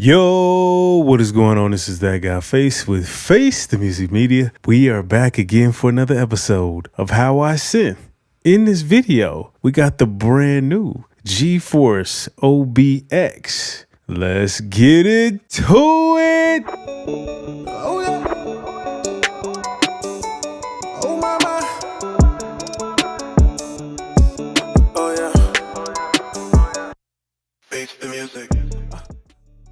Yo, what is going on? This is that guy Face with Face the Music Media. We are back again for another episode of How I Synth. In this video, we got the brand new GForce OBX. Let's get into it. Oh yeah. Oh mama. Oh yeah. Face the music.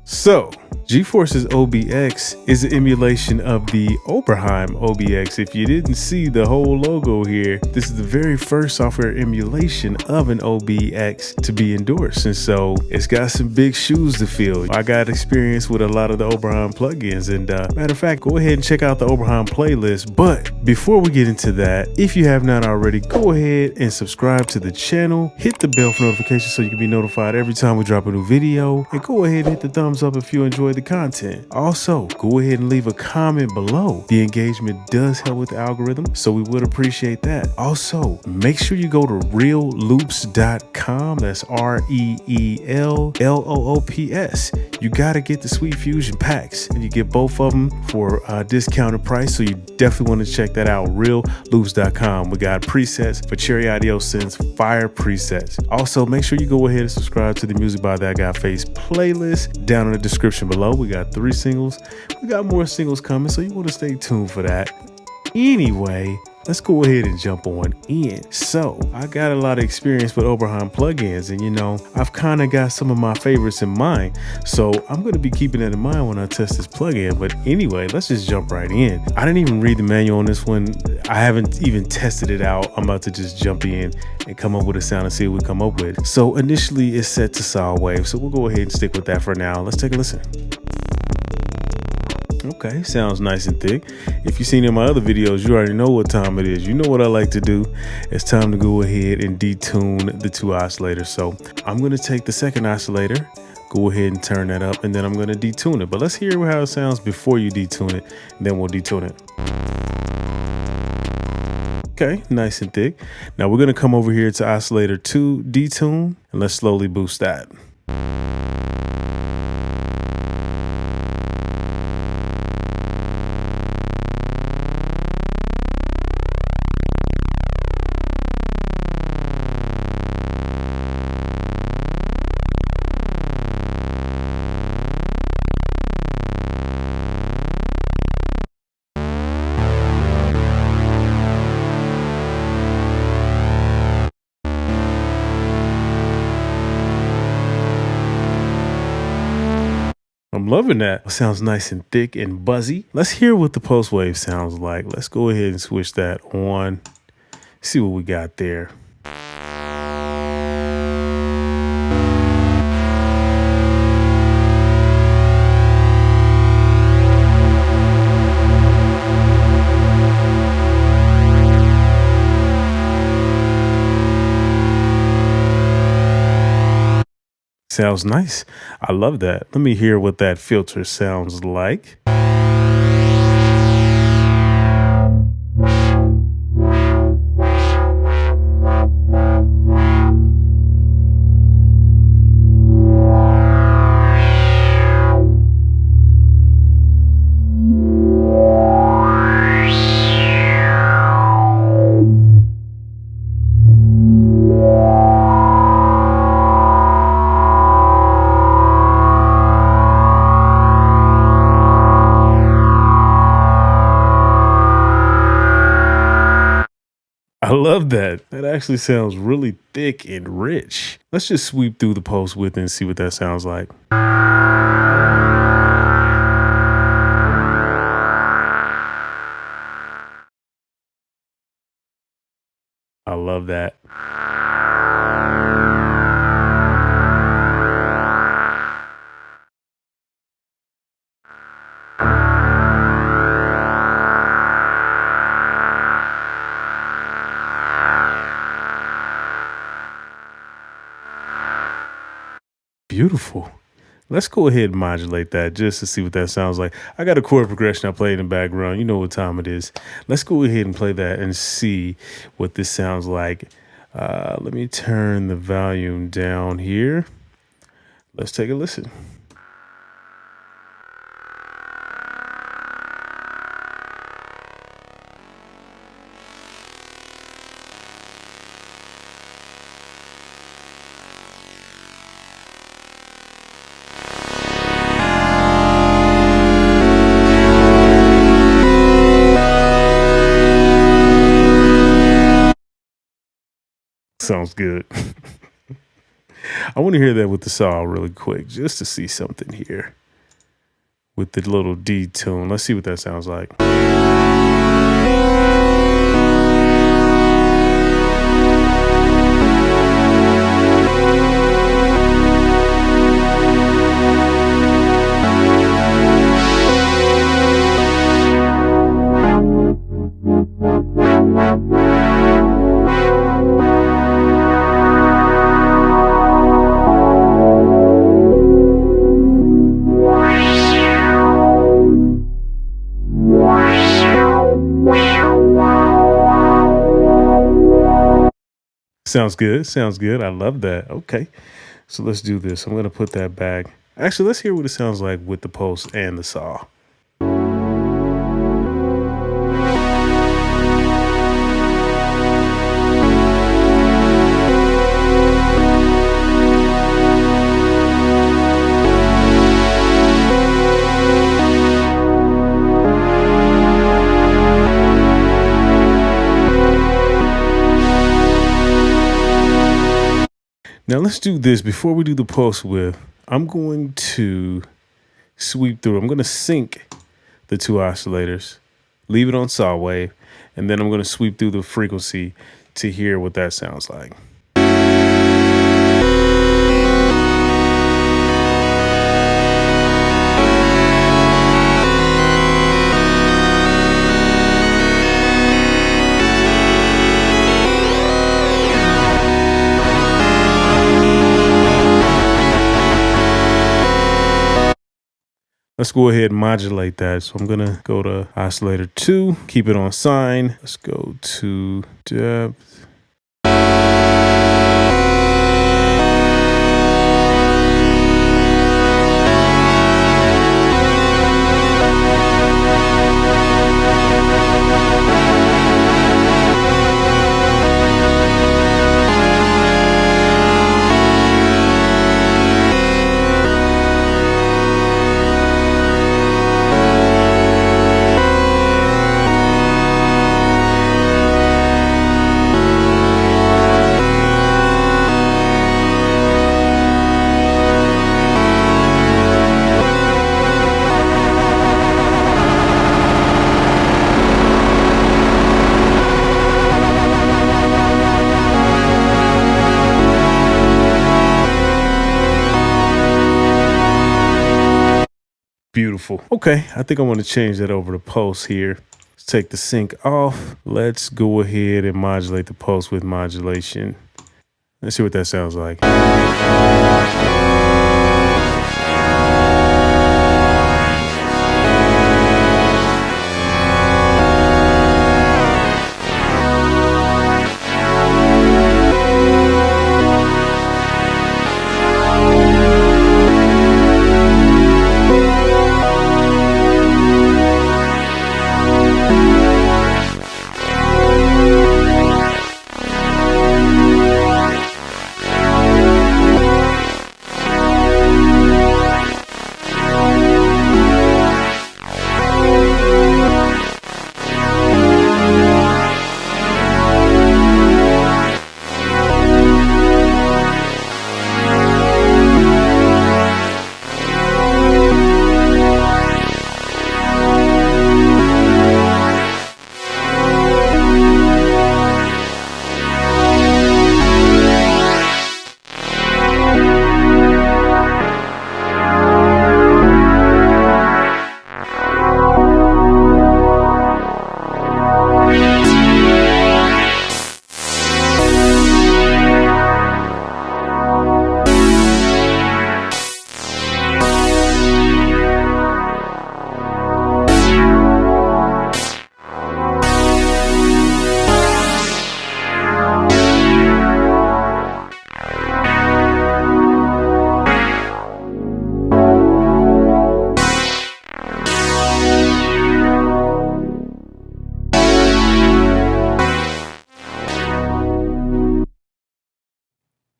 So, GForce's OBX is an emulation of the Oberheim OBX. If you didn't see the whole logo here, this is the very first software emulation of an OBX to be endorsed. And so it's got some big shoes to fill. I got experience with a lot of the Oberheim plugins. And matter of fact, go ahead and check out the Oberheim playlist. But before we get into that, if you have not already, go ahead and subscribe to the channel. Hit the bell for notifications so you can be notified every time we drop a new video. And go ahead and hit the thumbs up if you enjoyed the content. Also, go ahead and leave a comment below. The engagement does help with the algorithm, so we would appreciate that. Also, make sure you go to realloops.com. That's REELLOOPS. You gotta get the Sweet Fusion packs, and you get both of them for a discounted price, so you definitely want to check that out. Realloops.com. We got presets for Cherry Audio Synths, fire presets. Also, make sure you go ahead and subscribe to the Music by That Guy Face playlist down in the description below. We got 3 singles. We got more singles coming, so you want to stay tuned for that. Anyway, let's go ahead and jump on in. So I got a lot of experience with Oberheim plugins, and I've kind of got some of my favorites in mind. So I'm going to be keeping that in mind when I test this plugin. But anyway, let's just jump right in. I didn't even read the manual on this one. I haven't even tested it out. I'm about to just jump in and come up with a sound and see what we come up with. So initially it's set to saw wave. So we'll go ahead and stick with that for now. Let's take a listen. Okay, sounds nice and thick. If you've seen in my other videos, you already know what time it is. You know what I like to do. It's time to go ahead and detune the 2 oscillators. So I'm going to take the second oscillator, go ahead and turn that up, and then I'm going to detune it. But let's hear how it sounds before you detune it, and then we'll detune it. Okay, nice and thick. Now we're going to come over here to oscillator 2 detune, and let's slowly boost that. I'm loving that. It sounds nice and thick and buzzy. Let's hear what the pulse wave sounds like. Let's go ahead and switch that on. See what we got there. Sounds nice. I love that. Let me hear what that filter sounds like. I love that. That actually sounds really thick and rich. Let's just sweep through the pulse width and see what that sounds like. I love that. Beautiful. Let's go ahead and modulate that just to see what that sounds like. I got a chord progression I played in the background. You know what time it is. Let's go ahead and play that and see what this sounds like. Let me turn the volume down here. Let's take a listen. Sounds good. I want to hear that with the saw really quick, just to see something here with the little Detune. Let's see what that sounds like. Sounds good. Sounds good. I love that. Okay. So let's do this. I'm going to put that back. Actually, let's hear what it sounds like with the pulse and the saw. Now let's do this. Before we do the pulse width, I'm going to sweep through. I'm going to sync the two oscillators, leave it on saw wave, and then I'm going to sweep through the frequency to hear what that sounds like. Let's go ahead and modulate that. So I'm gonna go to Oscillator 2, keep it on sine. Let's go to depth. Beautiful. Okay, I think I want to change that over to pulse here. Let's take the sync off. Let's go ahead and modulate the pulse with modulation. Let's see what that sounds like.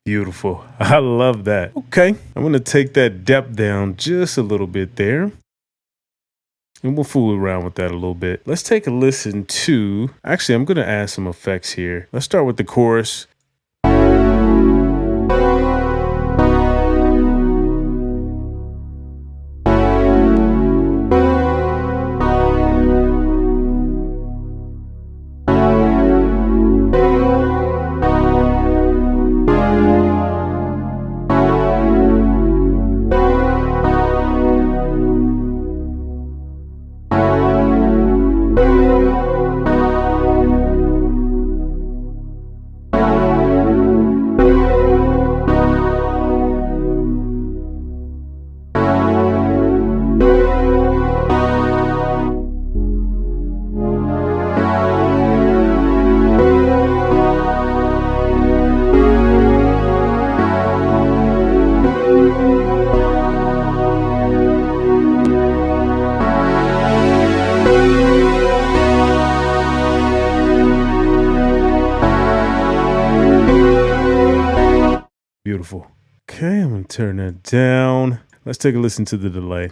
Beautiful. I love that. Okay, I'm going to take that depth down just a little bit there. And we'll fool around with that a little bit. Let's take a listen to, actually, I'm going to add some effects here. Let's start with the chorus. Turn that down. Let's take a listen to the delay.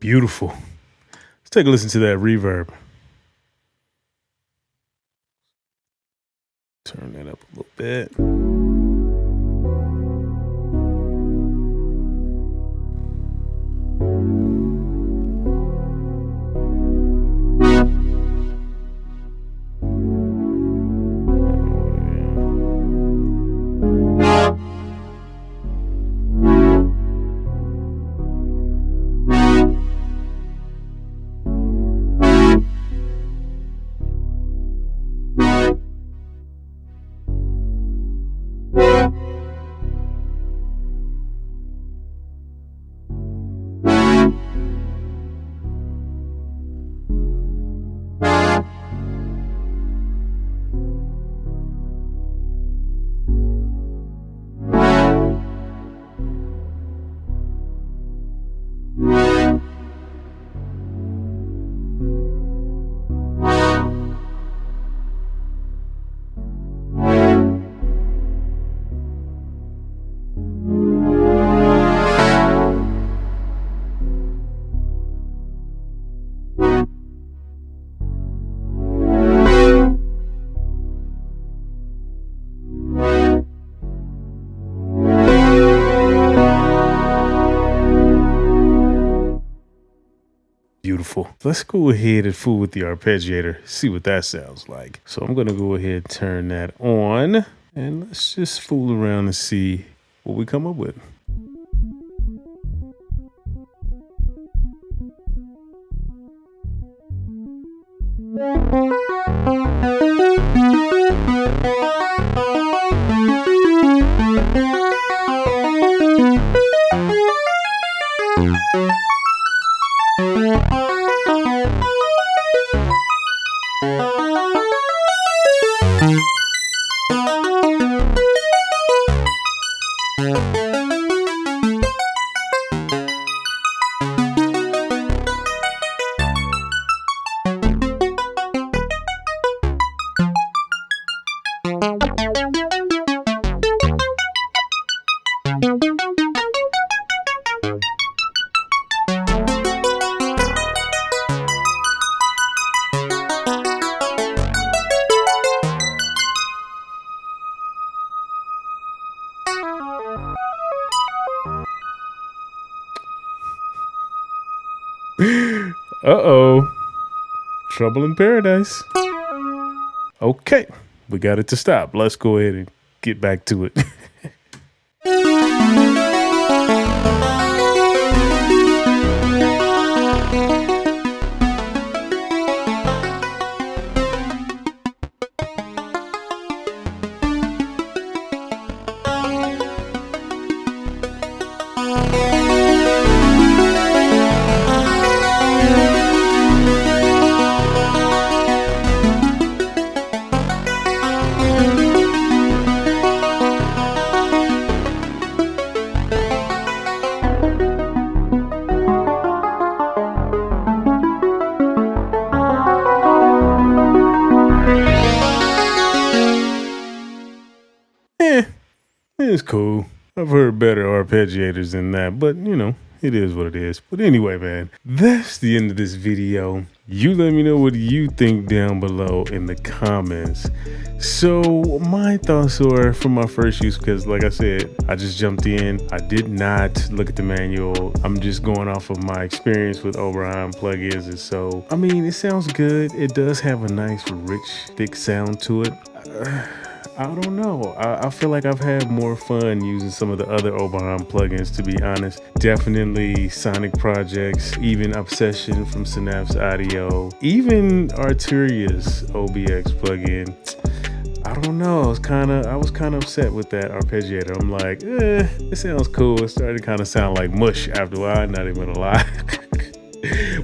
Beautiful. Let's take a listen to that reverb. Turn that up a little bit. Beautiful. Let's go ahead and fool with the arpeggiator, see what that sounds like. So I'm going to go ahead and turn that on, and let's just fool around and see what we come up with. Uh-oh. Trouble in paradise. Okay, we got it to stop. Let's go ahead and get back to it. It's cool. I've heard better arpeggiators than that, but you know, it is what it is. But anyway, man, that's the end of this video. You let me know what you think down below in the comments. So my thoughts are from my first use, because like I said, I just jumped in. I did not look at the manual. I'm just going off of my experience with Oberheim plugins. And so, I mean, it sounds good. It does have a nice, rich, thick sound to it. I don't know. I feel like I've had more fun using some of the other Oberheim plugins, to be honest. Definitely Sonic Projects, even Obsession from Synapse Audio, even Arteria's OBX plugin. I don't know. I was kind of upset with that Arpeggiator. I'm like, it sounds cool. It started to kind of sound like mush after a while, not even gonna lie.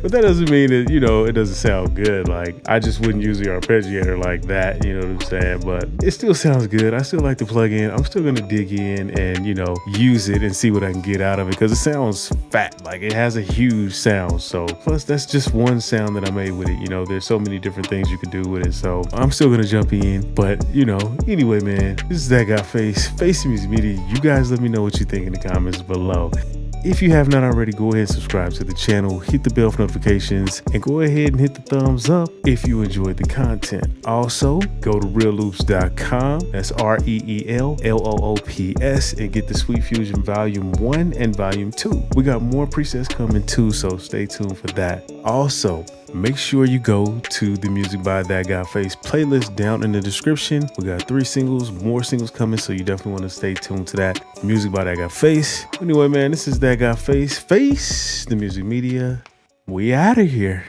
But that doesn't mean that, you know, it doesn't sound good. Like, I just wouldn't use the Arpeggiator like that, you know what I'm saying? But it still sounds good. I still like the plugin. I'm still gonna dig in and, you know, use it and see what I can get out of it, because it sounds fat. Like, it has a huge sound. So plus, that's just one sound that I made with it. You know, there's so many different things you can do with it. So I'm still gonna jump in. But, you know, anyway, man, this is That Guy Face Music Media. You guys let me know what you think in the comments below. If you have not already, go ahead and subscribe to the channel, hit the bell for notifications, and go ahead and hit the thumbs up if you enjoyed the content. Also, go to realloops.com, that's REELLOOPS, and get the Sweet Fusion Volume 1 and Volume 2. We got more presets coming too, so stay tuned for that. Also, make sure you go to the Music by That Guy Face playlist down in the description. We got 3 singles, more singles coming, so you definitely want to stay tuned to that. Music by That Guy Face. Anyway, man, this is That Guy Face the music media. We out of here.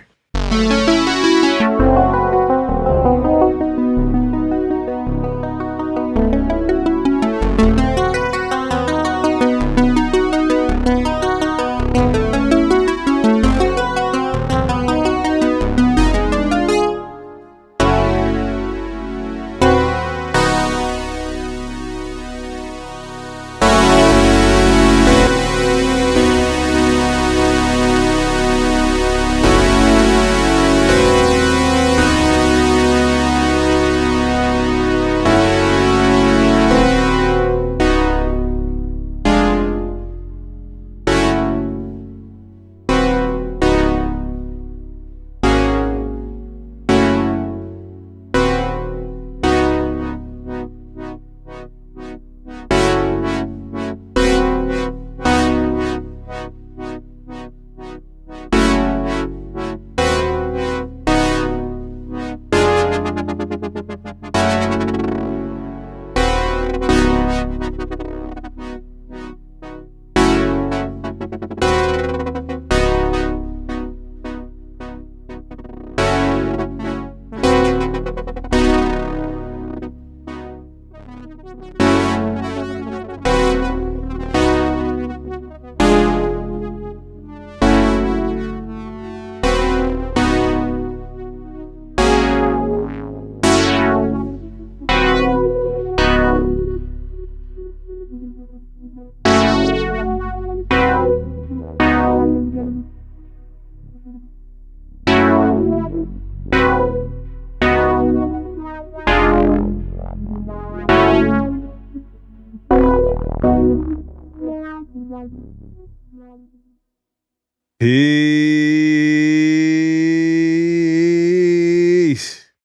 Peace.